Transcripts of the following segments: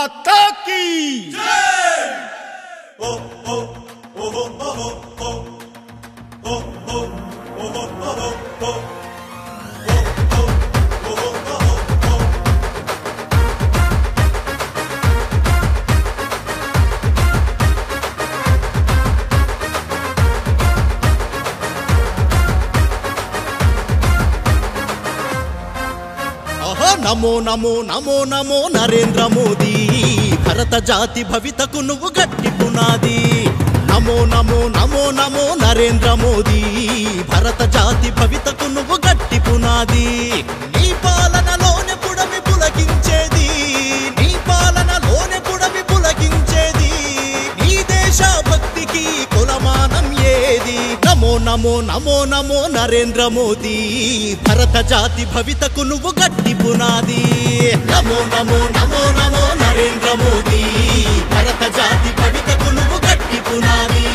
माता की जय। ओ ओ ओ ओ ओ ओ ओ ओ ओ ओ ओ నమో నమో నమో నమో నరేంద్ర మోదీ భరత జాతి భవితకు నువ్వు గట్టి పునాది నమో నమో నమో నమో నరేంద్ర మోదీ భరత జాతి భవితకు నువ్వు గట్టి పునాది నీ పాలనలోనే పుడమి పులకించేది నీ పాలనలోనే పుడమి పులకించేది నీ దేశ భక్తికి కులమానం ఏది నమో నమో నమో నమో నరేంద్ర మోదీ భరత జాతి భవితకు నువ్వు గట్టి పునాది నమో నమో నమో నమో నరేంద్ర మోదీ భరత జాతి భవితకు నువ్వు గట్టి పునాది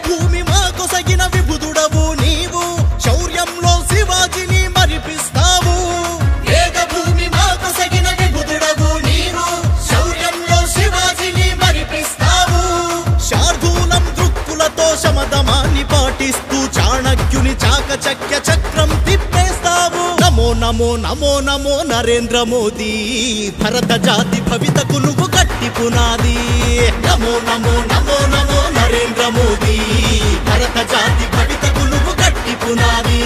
భూమి మాకు సగిన విభుదుడవు నీవు శౌర్యంలో శివాజిని మరిపిస్తావు వేద భూమి మాకు సగిన విభుదుడవు నీవు శౌర్యంలో శివాజిని మరిపిస్తావు శార్దూలం దృక్కులతో శమదమాన్ని పాటిస్తూ చాణక్యుని చాకచక్య చక్రం తిప్పేస్తావు నమో నమో నమో నమో నరేంద్ర మోదీ భరత జాతి భవితకు నువ్వు గట్టి పునాది నమో నమో నమో నమో నరేంద్ర మోదీ భరత జాతి భవితకు నువ్వు గట్టి పునాది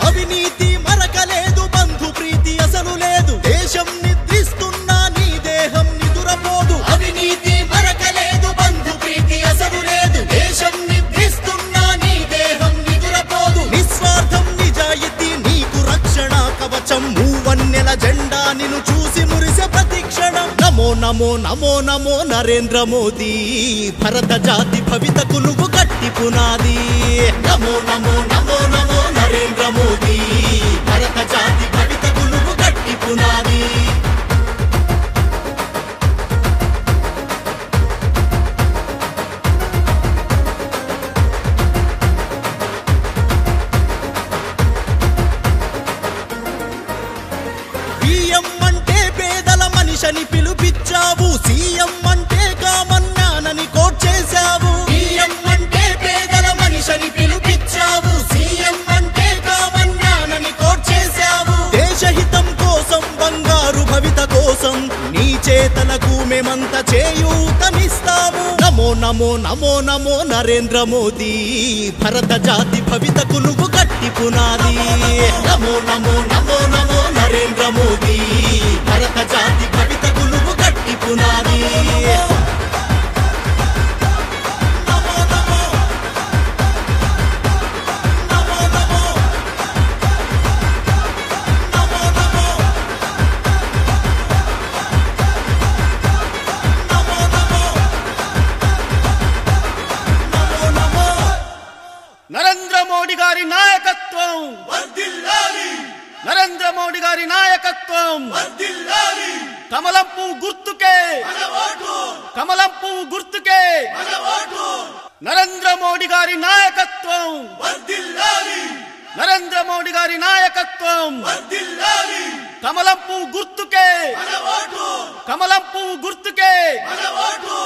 అవినీతి మరకలేదు బంధు ప్రీతి అసలు లేదు దేశం నిద్రిస్తున్నా నీ దేహం నిదురపోదు అవినీతి మరకలేదు బంధు ప్రీతి అసలు లేదు దేశం నిద్రిస్తున్నా నీ దేహం నిదురపోదు నిస్వార్థం నిజాయితీ నీకు రక్షణ కవచం మూవన్నెల జెండా నిన్ను చూసి మురిసే ప్రతిక్షణం నమో నమో నమో నమో నరేంద్ర మోదీ భరత జాతి భవితకు నువ్వు గట్టి పునాది నమో నమో నమో నమో నరేంద్ర మోదీ భరత జాతి భవితకు నువ్వు గట్టి పునాది బియ్యం అంటే పేదల మనిషిని పిలుపిచ్చావు సీఎం అంటే కామన్నానని కోట్ చేశావు బియ్యం అంటే పేదల మనిషిని పిలుపిచ్చావు సీఎం అంటే కామన్నానని కోట్ చేశావు దేశహితం కోసం బంగారు భవిత కోసం నీ చేతలకు మేమంతా చేయూతనిస్తాము నమో నమో నమో నమో నరేంద్ర మోదీ భరత జాతి భవితకు నువ్వు గట్టి పునాది నమో నమో నమో నమో నరేంద్ర మోదీ భరత జాతి భవితకు నువ్వు గట్టి పునాది నరేంద్ర మోడీ గారి నాయకత్వం వర్ధిల్లాలి నరేంద్ర మోడీ గారి నాయకత్వం వర్ధిల్లాలి కమలం పువ్వు గుర్తుకే మన ఓటు కమలం పువ్వు గుర్తుకే మన ఓటు నరేంద్ర మోడీ గారి నాయకత్వం వర్ధిల్లాలి నరేంద్ర మోడీ గారి నాయకత్వం వర్ధిల్లాలి కమలం పువ్వు గుర్తుకే మన ఓటు కమలం పువ్వు గుర్తుకే మన ఓటు